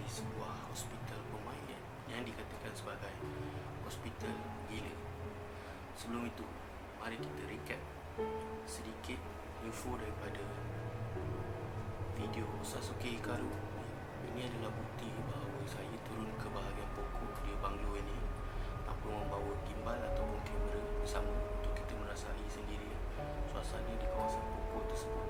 sebuah hospital permainan yang dikatakan sebagai hospital gila. Sebelum itu, mari kita recap sedikit info daripada video Sasuke Hikaru. Ini adalah bukti bahawa saya turun ke bahagian pokok di banglo ini tanpa membawa gimbal ataupun kamera bersama untuk kita merasai sendiri suasana di kawasan pokok tersebut.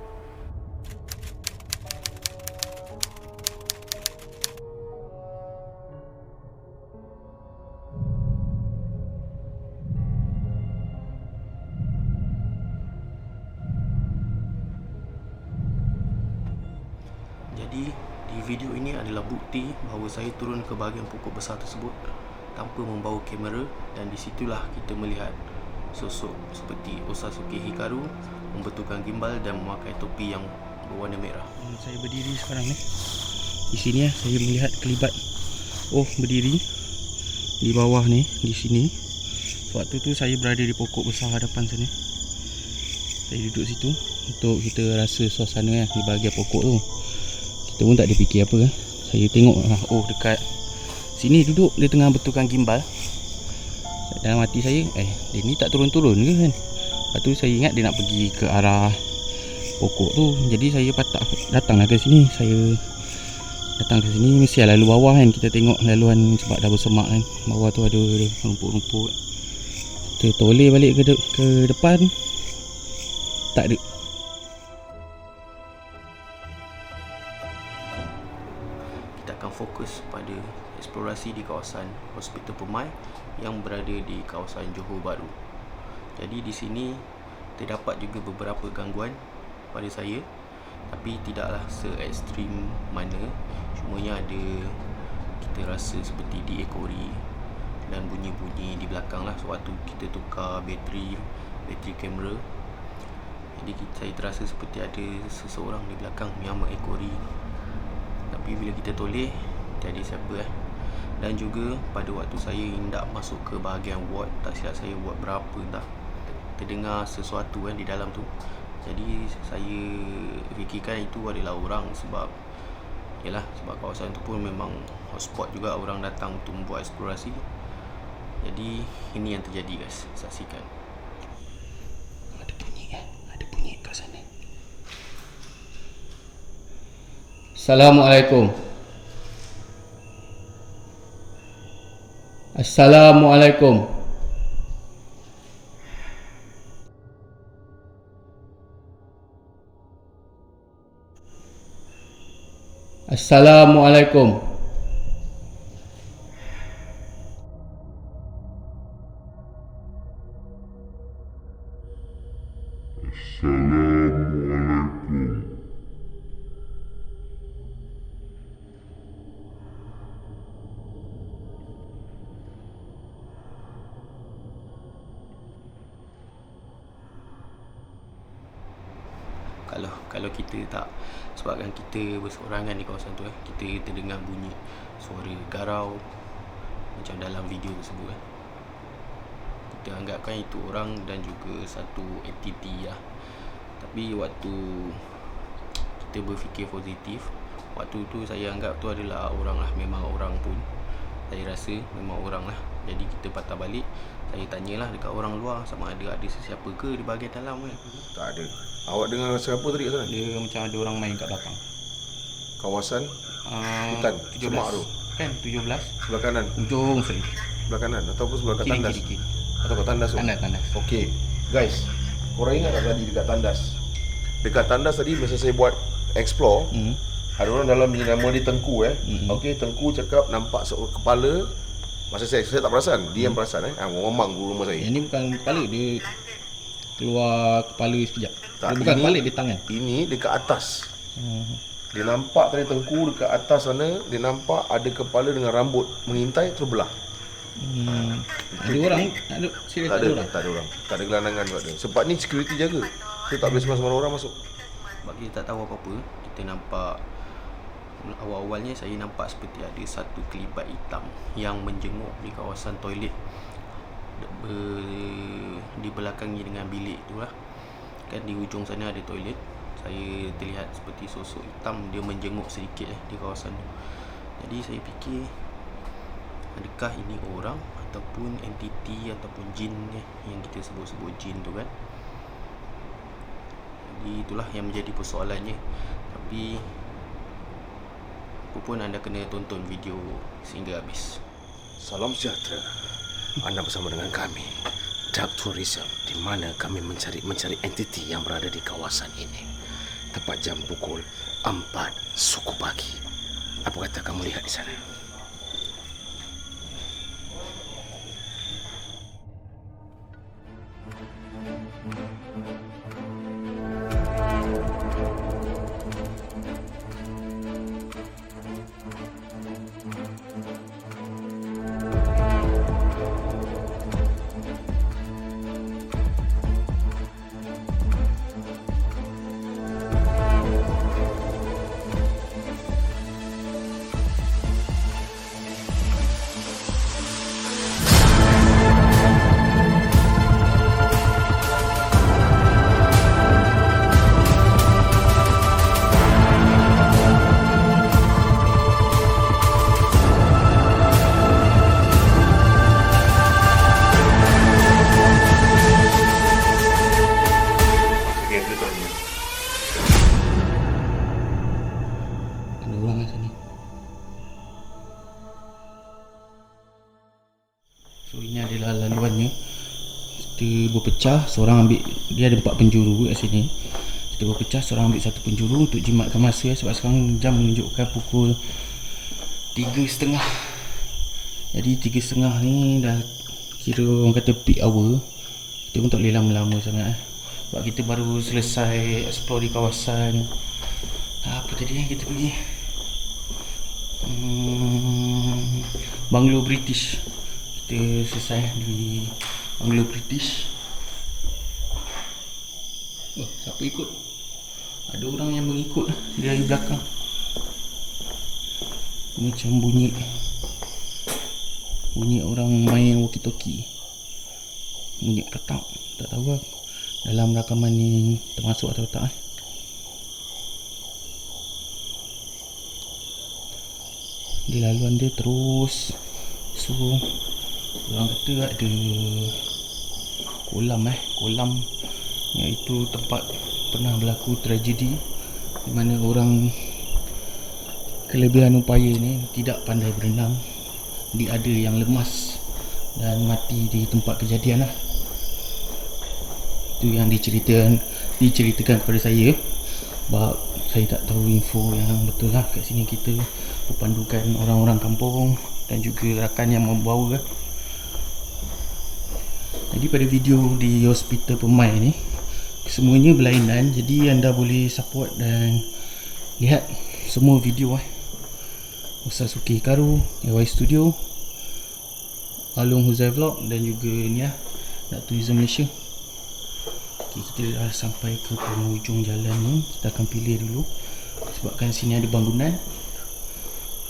Jadi di video ini adalah bukti bahawa saya turun ke bahagian pokok besar tersebut tanpa membawa kamera, dan disitulah kita melihat sosok seperti Sasuke Hikaru membetulkan gimbal dan memakai topi yang berwarna merah. Saya berdiri sekarang ni. Di sini saya melihat kelibat berdiri di bawah ni, di sini. Waktu tu saya berada di pokok besar hadapan sana. Saya duduk situ untuk kita rasa suasana di bahagian pokok tu. Kita pun tak ada fikir apa. Saya tengok dekat sini duduk, dia tengah betulkan gimbal. Dalam hati saya, dia ni tak turun-turun ke kan? Lepas tu saya ingat dia nak pergi ke arah pokok tu. Jadi saya datanglah ke sini. Saya datang ke sini, mesti lalu bawah kan. Kita tengok laluan sebab dah bersemak kan. Bawah tu ada rumput-rumput. Kita toleh balik ke depan. Tak ada. Kita akan fokus pada eksplorasi di kawasan Hospital Permai yang berada di kawasan Johor Bahru. Jadi di sini terdapat juga beberapa gangguan pada saya, tapi tidaklah se-ekstrim mana. Cumanya ada kita rasa seperti diekori dan bunyi-bunyi di belakang lah sewaktu kita tukar bateri kamera. Jadi saya terasa seperti ada seseorang di belakang yang mengekori. Tapi bila kita toleh, tiada siapa Dan juga pada waktu saya hendak masuk ke bahagian ward, tak silap saya ward berapa dah, terdengar sesuatu di dalam tu. Jadi saya fikirkan itu adalah orang, sebab kawasan tu pun memang hotspot juga, orang datang untuk membuat eksplorasi. Jadi ini yang terjadi guys, saksikan. Ada bunyi kat sana. Assalamualaikum. Assalamualaikum. Assalamualaikum. Kalau kita tak, sebabkan kita berseorangan di kawasan tu kita terdengar bunyi suara garau macam dalam video tersebut kita anggapkan itu orang dan juga satu entiti Tapi waktu kita berfikir positif, waktu tu saya anggap tu adalah orang memang orang pun. Saya rasa memang orang Jadi kita patah balik. Saya tanyalah dekat orang luar sama ada sesiapa ke di bahagian dalam Tak ada. Awak dengar siapa tadi kat sana? Dia macam ada orang main kat belakang. Kawasan hutan 17 semak tu. Kan 17 Sebelah kanan. ujung sekali. Sebelah kanan ataupun sebelah kat tandas. Kiri. Atau kat tandas tu. Tandas. Okey. Guys, korang ingat tak tadi dekat tandas? Dekat tandas tadi masa saya buat explore, ada orang dalam ni nama dia Tengku Okey, Tengku cakap nampak seorang kepala. Masa saya tak perasan, dia yang perasan ngomong guru rumah saya. Yang ni bukan kepala, dia keluar kepala sekejap. Tak, Dia bukan ini- kepala, dia tangan. Ini dekat atas. Dia nampak tadi Tengku dekat atas sana, dia nampak ada kepala dengan rambut mengintai terbelah. Ada orang? Ada serius Tak ada ada, orang? tak ada orang. Tak ada gelandangan kat dia. Sebab ni security jaga. Kita tak boleh sembarang orang masuk. Sebab kita tak tahu apa-apa, kita nampak awal-awalnya saya nampak seperti ada satu kelibat hitam yang menjenguk di kawasan toilet di belakangnya dengan bilik tu kan di hujung sana ada toilet. Saya terlihat seperti sosok hitam dia menjenguk sedikit di kawasan tu. Jadi saya fikir, adakah ini orang ataupun entiti ataupun jin yang kita sebut-sebut jin tu kan. Jadi itulah yang menjadi persoalannya. Tapi apa pun anda kena tonton video sehingga habis. Salam sejahtera. Anda bersama dengan kami, Dark Tourism, di mana kami mencari entiti yang berada di kawasan ini. Tepat jam pukul 4 suku pagi. Apa kata kamu lihat di sana? Ada orang kat sana. So ini adalah laluannya. Kita berpecah, seorang ambil, dia ada 4 penjuru kat sini. Kita berpecah, seorang ambil 1 penjuru untuk jimatkan masa, sebab sekarang jam menunjukkan pukul 3.30. Jadi 3.30 ni dah kira orang kata peak hour. Kita pun tak boleh lama-lama sangat sebab kita baru selesai explore di kawasan apa tadi yang kita pergi, Bungalow British. Kita selesai di Bungalow British. Oh, siapa ikut? Ada orang yang mengikut dari belakang. Macam bunyi orang main walkie-talkie. Bunyi ketak. Tak tahu lah dalam rakaman ni termasuk atau tak. Di laluan dia terus. So orang kata ada kolam iaitu tempat pernah berlaku tragedi di mana orang kelebihan upaya ni tidak pandai berenang. Dia ada yang lemas dan mati di tempat kejadian lah. Itu yang diceritakan kepada saya. Sebab saya tak tahu info yang betul lah. Kat sini kita berpandukan orang-orang kampung dan juga rakan yang membawa. Jadi pada video di hospital Permai ni semuanya berlainan. Jadi anda boleh support dan lihat semua video Ustaz Suki Karu, AY Studio, Alung Huzai Vlog dan juga ni Dark Tourism Malaysia. Okay, kita dah sampai ke penghujung jalan ni. Kita akan pilih dulu sebabkan sini ada bangunan.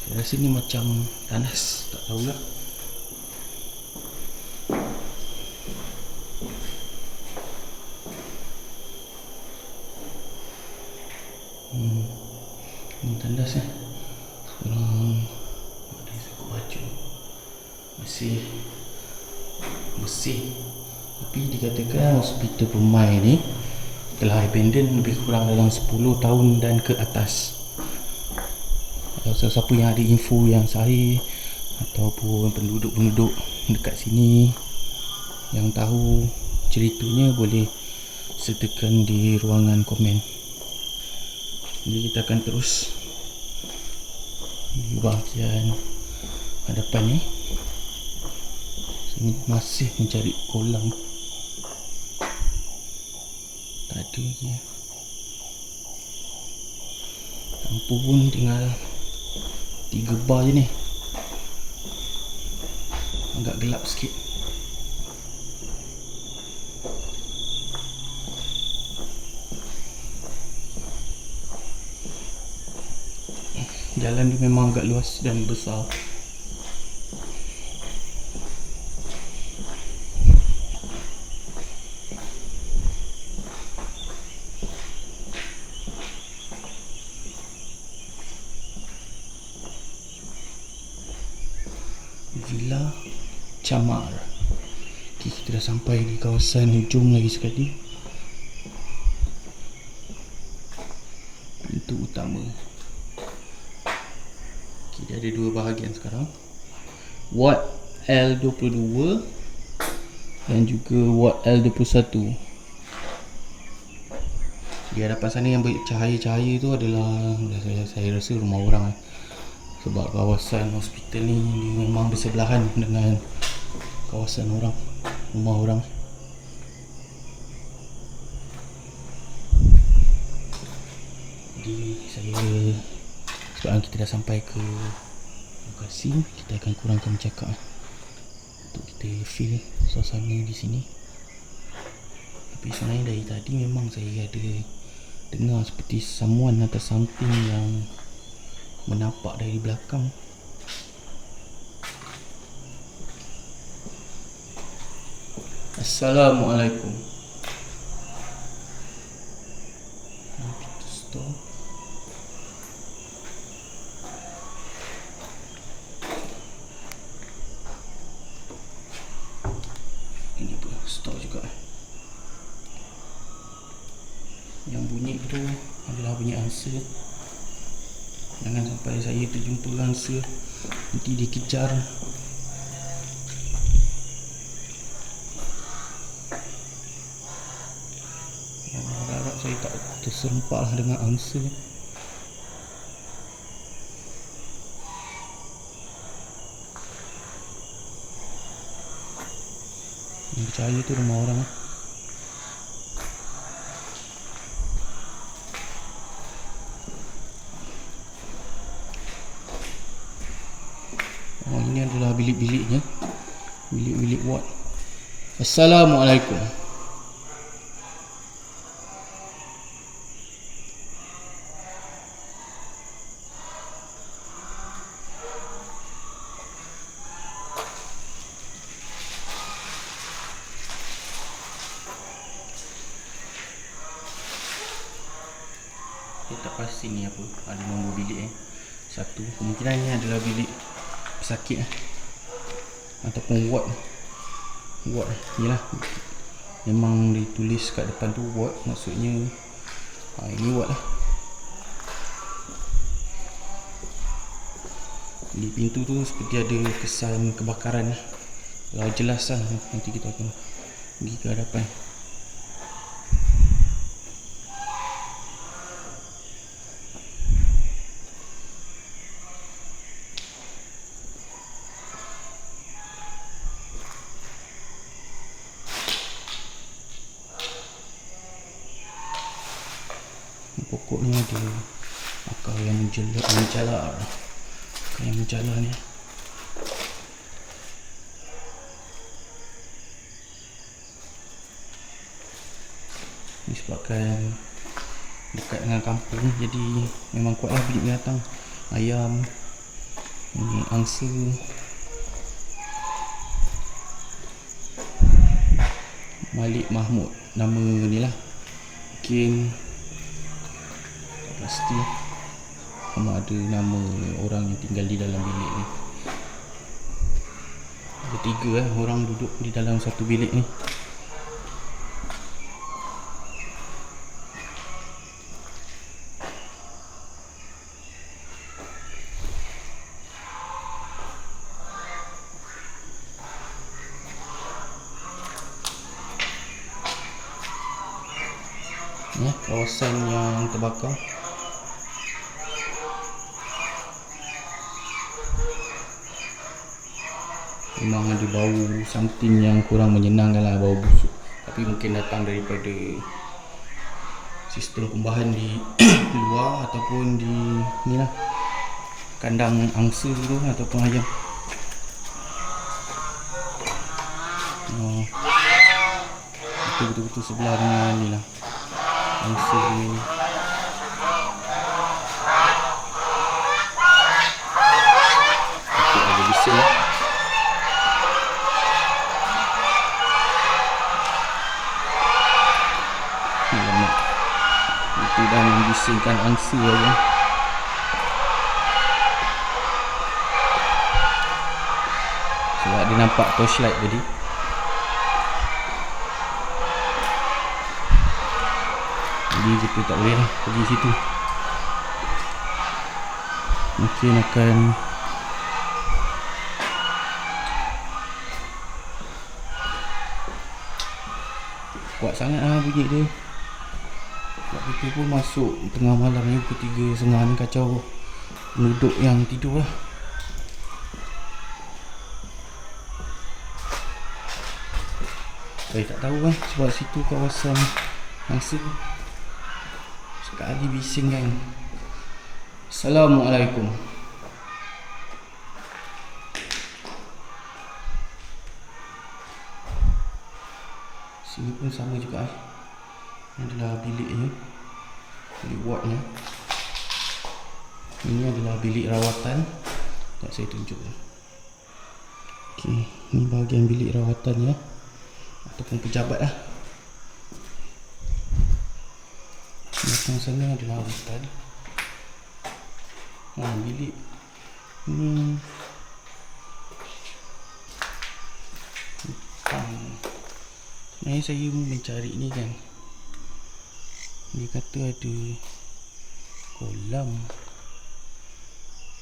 Saya rasa ni macam tandas, tak tahulah. Ni tandas Orang ada suku baju masih bersih. Tapi dikatakan hospital Permai ni telah abandon lebih kurang dalam 10 tahun dan ke atas. Kalau siapa yang ada info yang sahih ataupun penduduk-penduduk dekat sini yang tahu ceritanya, boleh sertakan di ruangan komen. Jadi kita akan terus di bahagian hadapan ni. Sini masih mencari kolam. Tak ada lagi. Lampu pun tinggal 3 bar je ni. Agak gelap sikit. Jalan dia memang agak luas dan besar. Villa Chamar. Okay, kita dah sampai di kawasan hujung lagi sekali. Pintu utama. Okay, dia ada dua bahagian sekarang. Ward L22 dan juga Ward L21. Di hadapan sana yang bercahaya-cahaya tu adalah saya rasa rumah orang. Sebab kawasan hospital ni dia memang bersebelahan dengan kawasan orang, rumah orang. Jadi sebab kita dah sampai ke lokasi, kita akan kurangkan bercakap untuk kita feel suasana di sini. Tapi sebenarnya dari tadi memang saya ada dengar seperti someone atau something yang menampak dari belakang. Assalamualaikum. Pintu store. Ini pun store juga. Yang bunyi tu adalah bunyi angsa. Jangan sampai saya terjumpa angsa, nanti dikejar. Harap saya tak terserempak dengan angsa. Yang bercahaya tu rumah orang. Oh, ini adalah bilik-biliknya. Bilik-bilik ward. Assalamualaikum. Saya tak pasti ni apa, ada nombor bilik satu. Kemungkinan ni adalah bilik pesakit ataupun ward. Ward, yalah. Memang ditulis kat depan tu ward, maksudnya ini ward lah. Di pintu tu seperti ada kesan kebakaran. Kalau jelas lah, nanti kita akan pergi ke hadapan. Pokoknya ada akar yang menjalar. Akar yang menjalar ni. Disebabkan dekat dengan kampung, jadi memang kuatlah bilik binatang. Ayam, ini angsa. Malik Mahmud, nama ni lah. Mungkin pasti sama ada nama orang yang tinggal di dalam bilik ni. Ada 3 orang duduk di dalam satu bilik ni. Ya, kawasan yang terbakar. Memang ada bau something yang kurang menyenangkan lah, bau busuk. Tapi mungkin datang daripada sistem pembahan di luar ataupun di ni lah, kandang angsa tu ataupun ayam. Oh, itu betul-betul sebelah dengan ni lah, angsa ni. Okey, ada bising. Itu dah membisingkan angsa aja. nampak torchlight tadi. Jadi kita tak boleh pergi situ. Mungkin akan kuat sangat lah bunyi dia. Sebab kita pun masuk tengah malam ni, pukul 3.30 ni, kacau penduduk yang tidur lah. Saya tak tahu kan, sebab situ kawasan angsa. Sekali bising kan. Assalamualaikum. Sini pun sama juga eh. Ini adalah biliknya, bilik wardnya. Ini adalah bilik rawatan. Tak saya tunjuk. Okey, ini bahagian bilik rawatannya ataupun pejabat lah. Belakang sana adalah hutan. Bilik ini hutan. Sebenarnya saya mencari ni kan, dia kata ada kolam,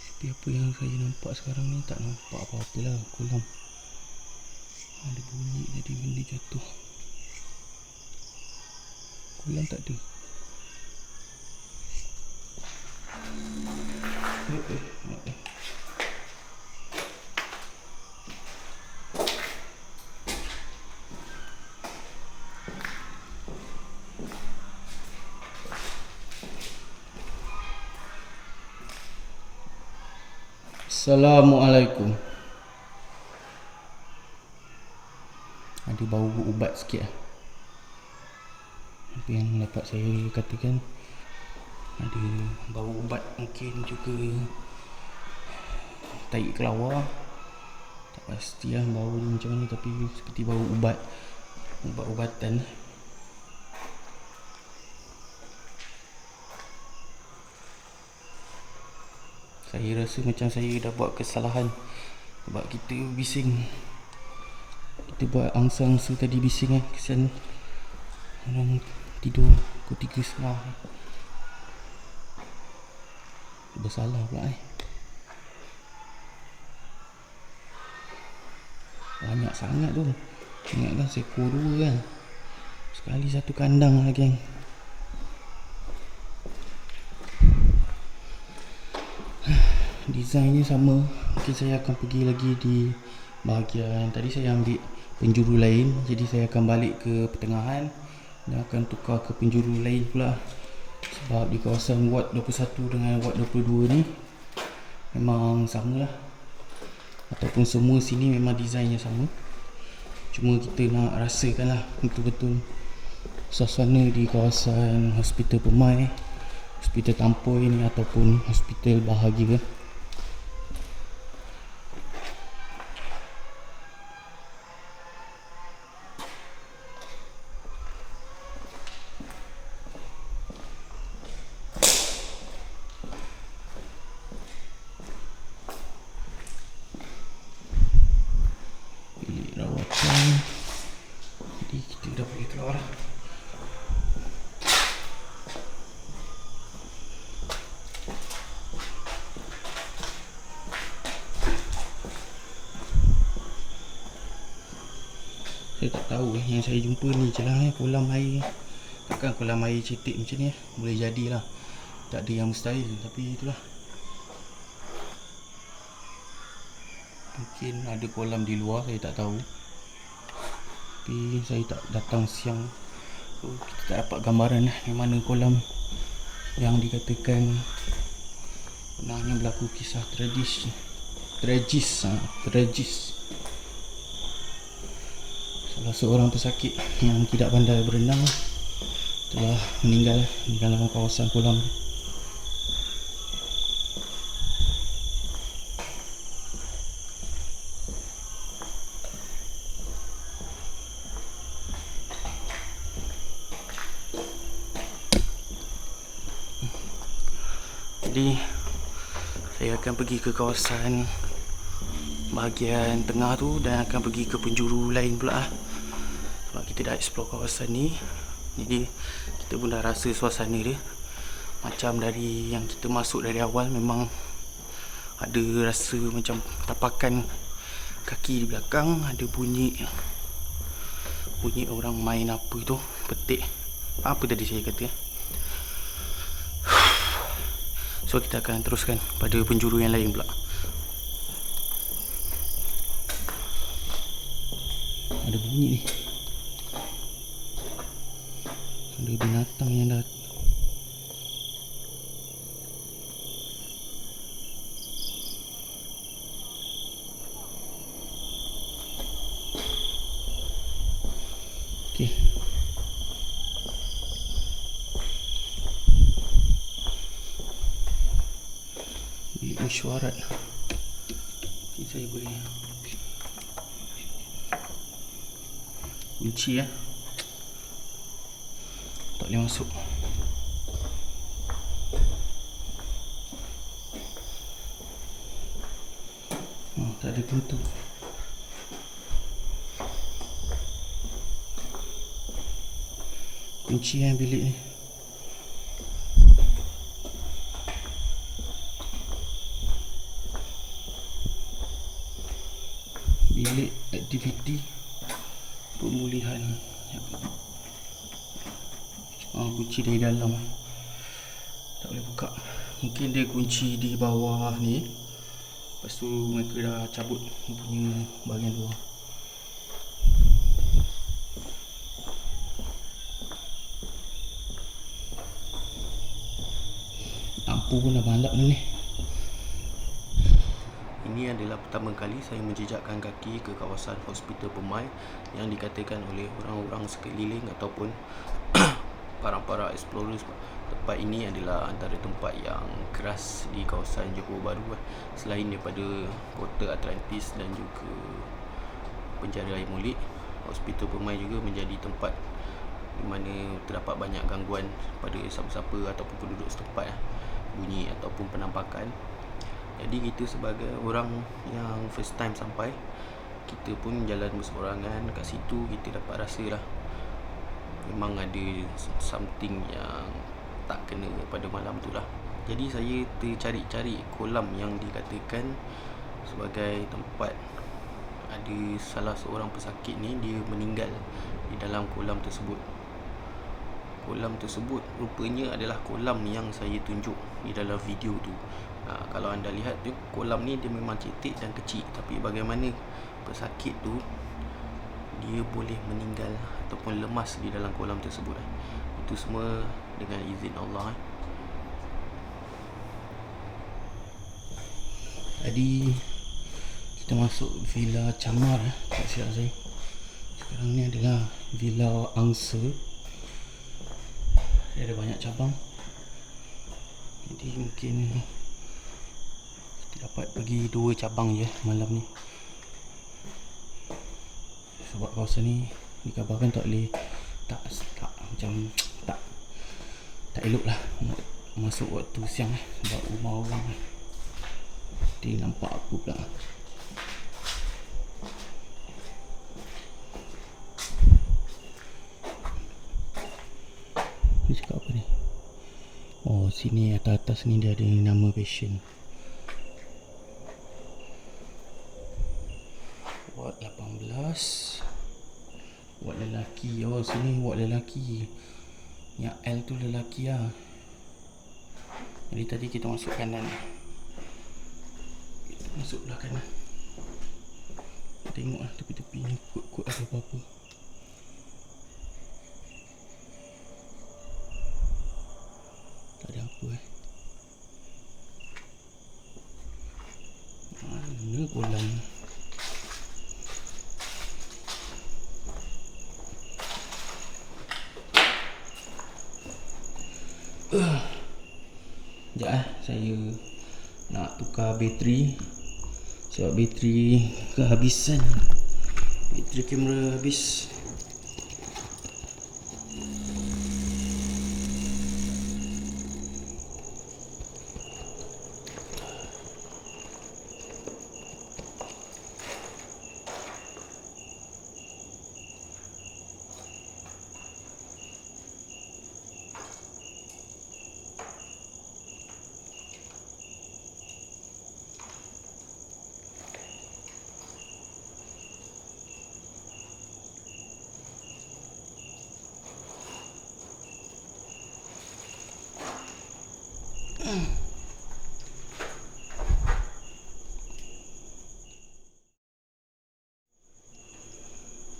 tapi apa yang saya nampak sekarang ni tak nampak apa-apa lah kolam. Ada bunyi tadi benda jatuh. Kolam tak ada. Assalamualaikum. Ada bau ubat sikit lah. Apa yang dapat saya katakan, ada bau ubat, mungkin juga tai kelawar. Tak pasti lah bau ni macam mana, tapi seperti bau ubat, ubat-ubatan. Saya rasa macam saya dah buat kesalahan sebab kita bising. Kita buat angsa-angsa tadi bising kan. Kesian orang tidur pukul 3.30. Bersalah pula banyak sangat tu. Ingatkan seekor 2 kan. Sekali satu kandang lah geng. Desainnya sama. Mungkin saya akan pergi lagi di bahagian tadi saya ambil penjuru lain, jadi saya akan balik ke pertengahan dan akan tukar ke penjuru lain pula. Sebab di kawasan Ward 21 dengan Ward 22 ni memang sama lah, ataupun semua sini memang desainnya sama. Cuma kita nak rasakan lah betul-betul suasana di kawasan Hospital Permai, Hospital Tampoi ni ataupun hospital bahagia. Jadi kita dah boleh keluar lah. Saya tak tahu yang saya jumpa ni je lah kolam air. Takkan kolam air cetek macam ni boleh jadilah. Tak ada yang mustahil, tapi itulah. Mungkin ada kolam di luar, saya tak tahu. Tapi saya tak datang siang, so kita tak dapat gambaran di mana kolam yang dikatakan benarnya berlaku kisah tragis. Salah seorang pesakit yang tidak pandai berenang telah meninggal di dalam kawasan kolam. Jadi saya akan pergi ke kawasan bahagian tengah tu dan akan pergi ke penjuru lain pula lah. Sebab kita dah explore kawasan ni, jadi kita pun dah rasa suasana dia. Macam dari yang kita masuk dari awal, memang ada rasa macam tapakan kaki di belakang, ada bunyi orang main apa tu, petik. Apa tadi saya kata? So kita akan teruskan pada penjuru yang lain pula. Ada bunyi ni. Ada binatang yang dah. Okey. Bilik mesyuarat. Okay, saya boleh kunci ya. Tak boleh masuk. Tak ada pintu. Kunci yang bilik ni. Bilik aktiviti pemulihan. Kunci dari dalam. Tak boleh buka. Mungkin dia kunci di bawah ni. Lepas tu mereka dah cabut punya bahagian luar. Lampu pun dah balap ni. Ini adalah pertama kali saya menjejakkan kaki ke kawasan Hospital Permai yang dikatakan oleh orang-orang sekeliling ataupun para explorers. Tempat ini adalah antara tempat yang keras di kawasan Johor Bahru selain daripada kota Atlantis dan juga penjara air Molek. Hospital Permai juga menjadi tempat di mana terdapat banyak gangguan pada siapa-siapa ataupun penduduk setempat, bunyi ataupun penampakan. Jadi kita sebagai orang yang first time sampai, kita pun jalan berseorangan kat situ, kita dapat rasa lah memang ada something yang tak kena pada malam tu lah. Jadi saya tercari-cari kolam yang dikatakan sebagai tempat ada salah seorang pesakit ni dia meninggal di dalam kolam tersebut. Kolam tersebut rupanya adalah kolam yang saya tunjuk di dalam video tu. Kalau anda lihat tu, kolam ni dia memang cetek dan kecil, tapi bagaimana pesakit tu dia boleh meninggal ataupun lemas di dalam kolam tersebut. Itu semua dengan izin Allah. Tadi kita masuk Villa Camar tak silap saya. Sekarang ni adalah Villa Angsa. Dia ada banyak cabang. Jadi mungkin kita dapat pergi 2 cabang je malam ni. Sebab kawasan ni dikabarkan tak boleh macam tak elok lah masuk waktu siang sebab rumah orang dia nampak aku pula. Ni cakap apa ni? Oh, sini atas ni dia ada nama patient. Ward 18. Ward lelaki. Oh, sini ward lelaki. Yang L tu lelaki lah. Jadi tadi kita masuk kanan. Kita masuk belah kanan. Tengok lah tepi-tepi ni kot-kot ada apa-apa. Tak ada apa Mana kolam? Sekejap saya nak tukar bateri. Sebab bateri kehabisan. Bateri kamera habis.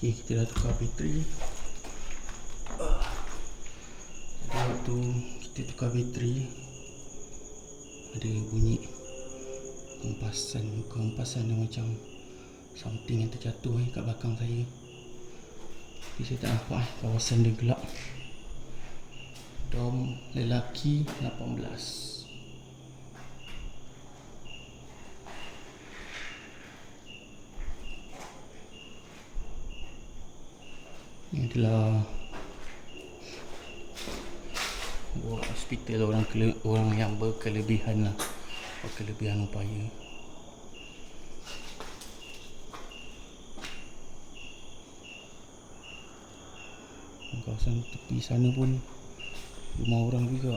Okay, kita dah tukar bateri. Jadi waktu kita tukar bateri, ada bunyi kehempasan dan macam something yang terjatuh kat belakang saya. Tapi saya tak nampak kawasan dia gelap. Dom lelaki 18. Ini adalah hospital orang yang berkelebihan lah, berkelebihan upaya. Kawasan tepi sana pun rumah orang juga.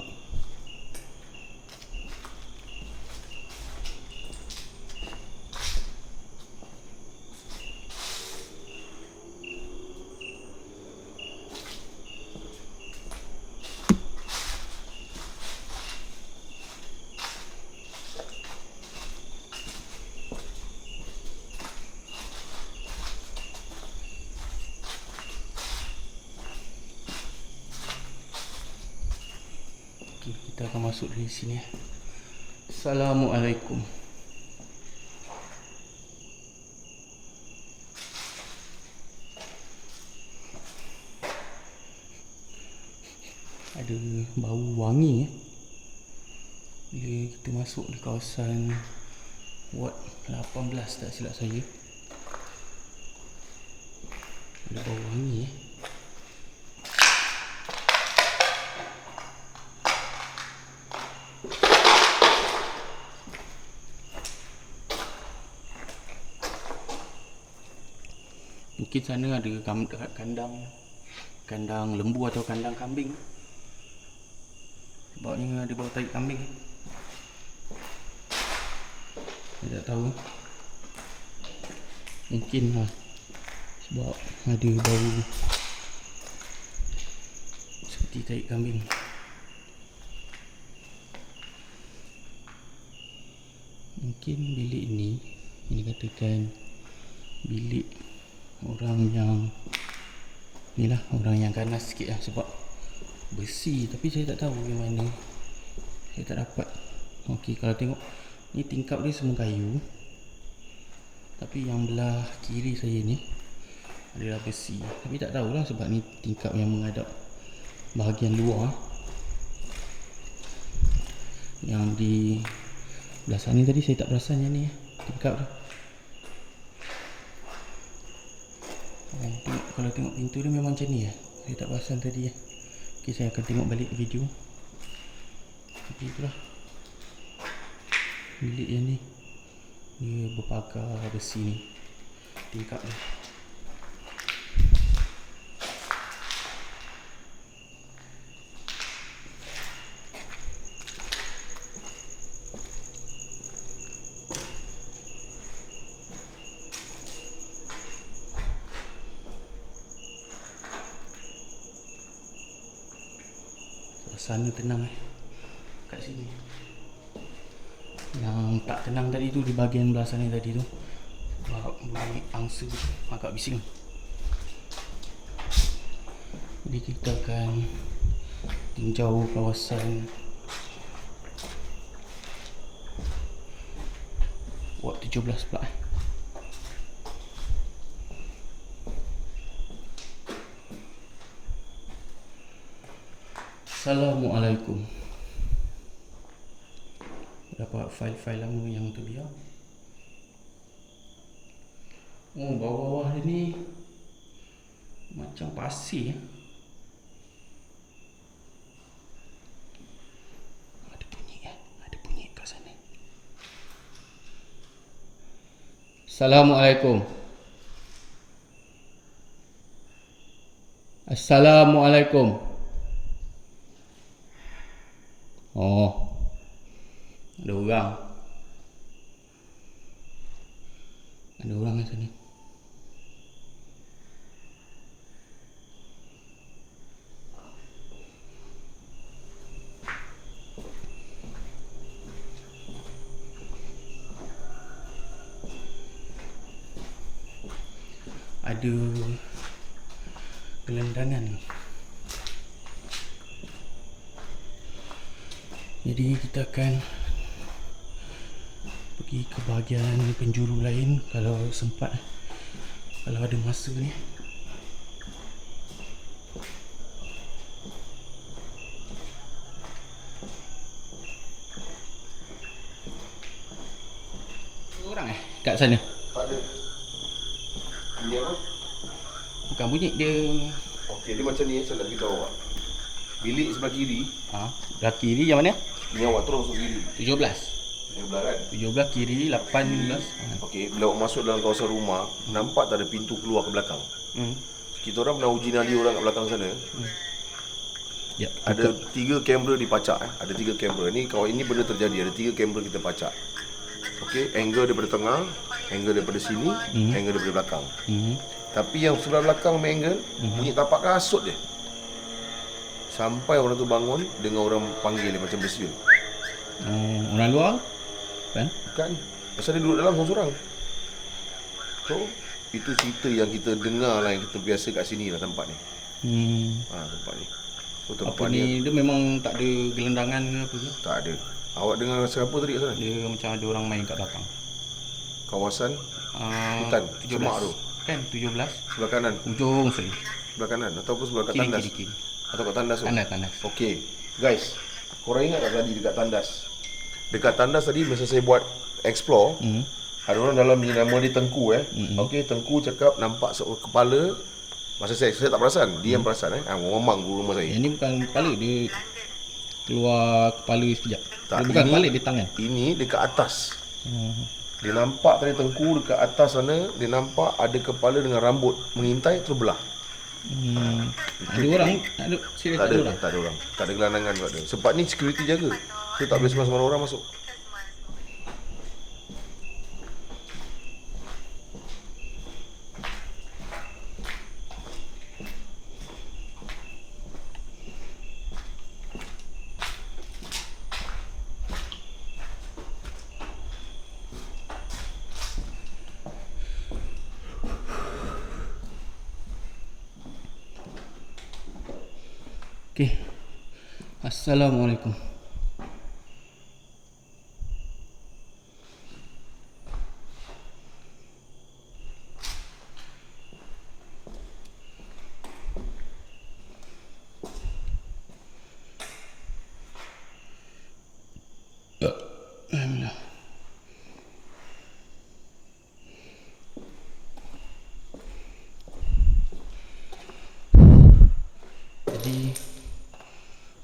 Kita akan masuk dari sini. Assalamualaikum. Ada bau wangi bila kita masuk di kawasan Ward 18, tak silap saya. Ada bau wangi Mungkin sana ada dekat kandang lembu atau kandang kambing. Sebabnya ada bau tai kambing. Saya tak tahu. Mungkin lah sebab ada bau seperti tai kambing. Mungkin bilik ini katakan bilik orang yang inilah, orang yang ganas sikit lah, sebab besi. Tapi saya tak tahu bagaimana, saya tak dapat. Okey, kalau tengok ni tingkap dia semua kayu, tapi yang belah kiri saya ni adalah besi. Tapi tak tahulah sebab ni tingkap yang menghadap bahagian luar. Yang di belah sana tadi saya tak perasan yang ni tingkap tu. Kalau tengok pintu dia memang macam ni ya. Saya tak perasan tadi ya. Okay, saya akan tengok balik video. Tapi itulah bilik yang ni, dia berpagar besi ni tingkap dia. Sana tenang kat sini. Yang tak tenang tadi tu di bahagian belah sana tadi tu, bunyi angsa agak bising. Jadi kita akan tinjau kawasan Ward 17 pula. Assalamualaikum. Dapat fail-fail lama yang terbiar. Oh, bawah-bawah ni macam pasir. Ada bunyi kat sana. Assalamualaikum. Assalamualaikum. Oh, ada orang. Ada orang kat sana. Ada gelandangan. Jadi kita akan pergi ke bahagian penjuru lain kalau sempat, kalau ada masa ni. Orang kat sana. Tak ada. Bunyi apa? Bukan bunyi dia. Okey, dia macam ni, saya nak beritahu awak. Bilik sebelah kiri, Belah kiri yang mana? ni awak terus masuk kiri. 17. 17 kan? 17 kiri, 18. Okey, bila awak masuk dalam kawasan rumah, nampak tak ada pintu keluar ke belakang? Kita orang pernah uji nadi orang kat belakang sana. Ya, Ada 3 kamera dipacak. Ada 3 kamera. Ni kalau ini benda terjadi, ada 3 kamera kita pacak. Okey, angle daripada tengah, angle daripada sini, angle daripada belakang. Tapi yang sebelah belakang main angle, bunyi tapak kasut je. Sampai orang tu bangun dengan orang panggil dia macam bersiul. orang luar kan? Bukan. Pasal dia duduk dalam seorang-seorang. So, itu cerita yang kita dengar lah, yang kita biasa kat sini lah tempat ni. Tempat ni. So, tempat Apa ni, dia memang tak ada gelandangan ke apa ke? tak ada. Awak dengar siapa tadi kat sana? Dia macam ada orang main kat belakang. Kawasan hutan, 17. semak tu. Kan 17 Sebelah kanan. ujung sekali. Sebelah kanan ataupun sebelah kat Kiri, tandas. kiri. Atau kat tandas tu. Tandas. Okey. Guys, korang ingat tak tadi dekat tandas? Dekat tandas tadi masa saya buat explore, ada orang dalam ni nama dia Tengku Okey, Tengku cakap nampak kepala. Masa saya tak perasan, dia yang perasan ngomong guru rumah saya. Yang ni bukan kepala, dia keluar kepala sekejap. Tak, Dia bukan ini- kepala, dia tangan. Ini dekat atas. Dia nampak tadi Tengku dekat atas sana, dia nampak ada kepala dengan rambut mengintai terus belah. Ada orang, ada serius Tak ada ada, orang. tak ada orang. Tak ada gelandangan tak ada. Sebab ni security jaga. So tak boleh sembarang orang masuk. Okey. Assalamualaikum. Alhamdulillah. Jadi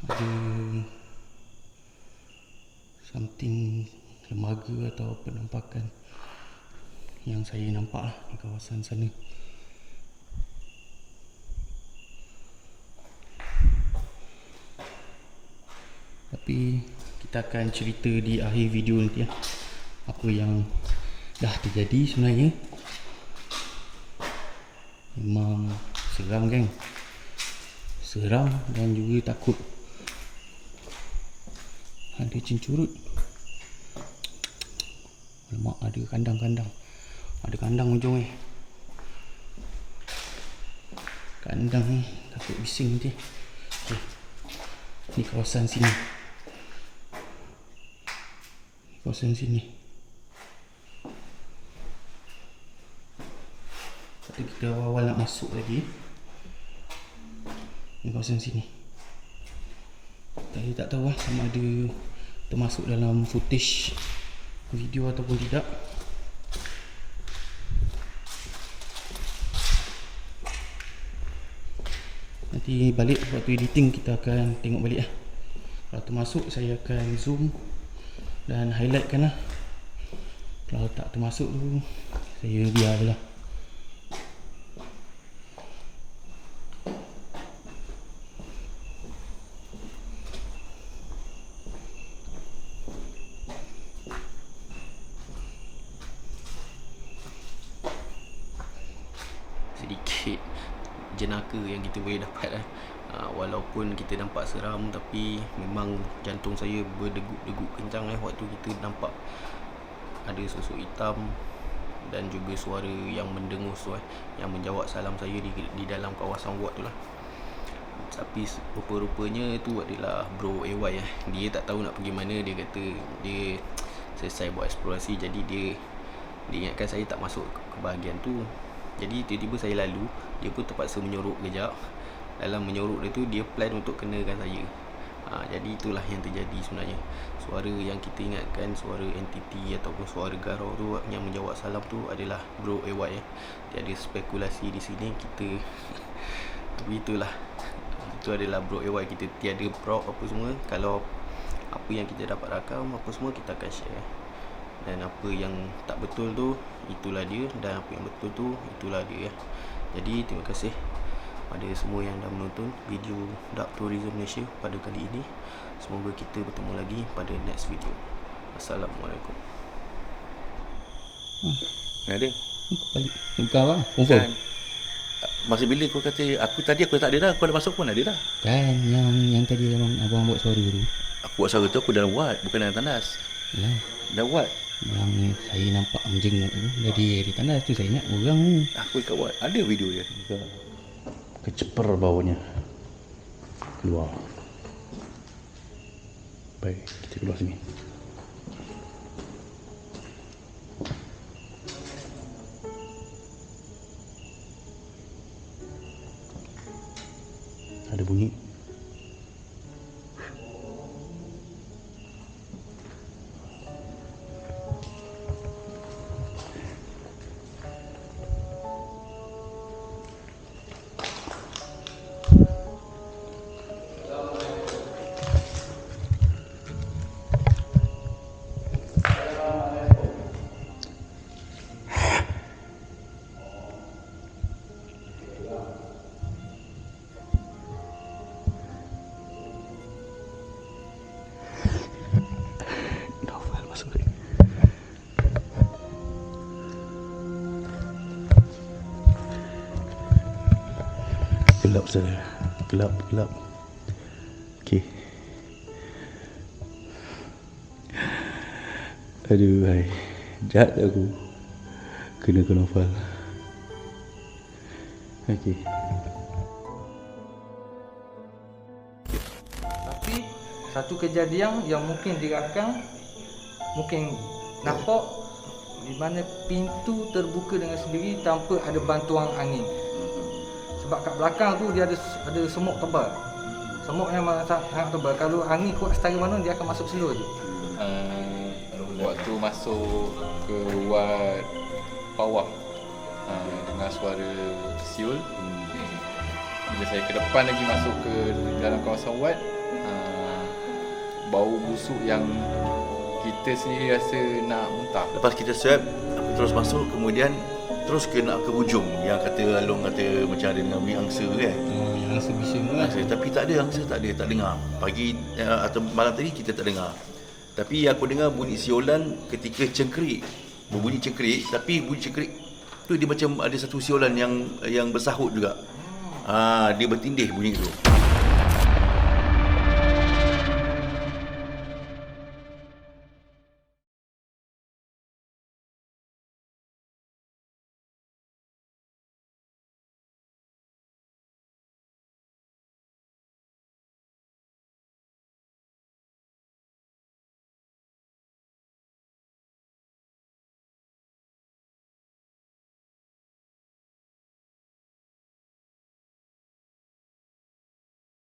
ada something lembaga atau penampakan yang saya nampak lah di kawasan sana. Tapi kita akan cerita di akhir video nanti apa yang dah terjadi sebenarnya. Memang seram geng. Seram dan juga takut. Ada cencurut. Alamak, ada kandang-kandang. Ada kandang ujung ni. Kandang ni takut bising nanti. Okay. Ni kawasan sini. Kawasan sini. Tapi kita awal-awal nak masuk lagi. Ni kawasan sini. Saya tak tahu lah sama ada termasuk dalam footage video ataupun tidak. Nanti balik waktu editing kita akan tengok balik lah. Kalau termasuk saya akan zoom dan highlightkan lah. Kalau tak termasuk tu saya biar je lah. Sedikit jenaka yang kita boleh dapat walaupun kita nampak seram, tapi memang jantung saya berdegup-degup kencang waktu kita nampak ada sosok hitam dan juga suara yang mendengus tu yang menjawab salam saya di dalam kawasan ward tu lah. Tapi rupa-rupanya tu adalah bro AY Dia tak tahu nak pergi mana. Dia kata dia selesai buat eksplorasi, jadi dia ingatkan saya tak masuk ke bahagian tu. Jadi tiba-tiba saya lalu, dia pun terpaksa menyorok kejap. Dalam menyorok dia tu, dia plan untuk kenakan saya. Jadi itulah yang terjadi sebenarnya. Suara yang kita ingatkan suara entiti ataupun suara garau tu yang menjawab salam tu adalah bro AY Tiada spekulasi di sini kita. Tapi itulah, itu adalah bro AY. Kita tiada prop apa semua. Kalau apa yang kita dapat rakam apa semua kita akan share. Dan apa yang tak betul tu itulah dia, dan apa yang betul tu itulah dia. Jadi terima kasih pada semua yang dah menonton video Dark Tourism Malaysia pada kali ini. Semoga kita bertemu lagi pada next video. Assalamualaikum. Ada. Balik. Bukan apa? Confirm. Masa bila kau kata aku tak ada dah, kau dah masuk pun ada dah. Kan yang tadi abang buat suara tu. Aku buat suara tu aku dalam ward, bukan dalam tandas. Yalah. Dalam ward. Yang saya nampak menjenguk tu dari tandas tu, saya ingat orang ni. Aku kat ward. Ada video dia. Keceper baunya keluar. Baik, kita keluar sini. Ada bunyi. Gelap saudara. Gelap. Okey. Aduh hai. Jahat aku. Kena ke Novel. Okey. Tapi satu kejadian yang mungkin dirakam, mungkin nampak di mana pintu terbuka dengan sendiri tanpa ada bantuan angin. Sebab kat belakang tu dia ada semut tebal. Semut yang sangat tebal. Kalau angin kuat setara mana dia akan masuk slow je. Waktu masuk ke wad bawah dengan suara siul, bila saya ke depan lagi masuk ke dalam kawasan wad, bau busuk yang kita sendiri rasa nak muntah. Lepas kita swab, aku terus masuk, kemudian terus ke nak ke hujung yang kata Long kata macam ada dengan bunyi angsa kan. Yang angsa bising tu lah. Tapi tak ada angsa, tak dengar. Pagi atau malam tadi kita tak dengar. Tapi aku dengar bunyi siolan ketika cengkerik. Berbunyi cengkerik, tapi bunyi cengkerik tu dia macam ada satu siolan yang bersahut juga. Dia bertindih bunyi tu.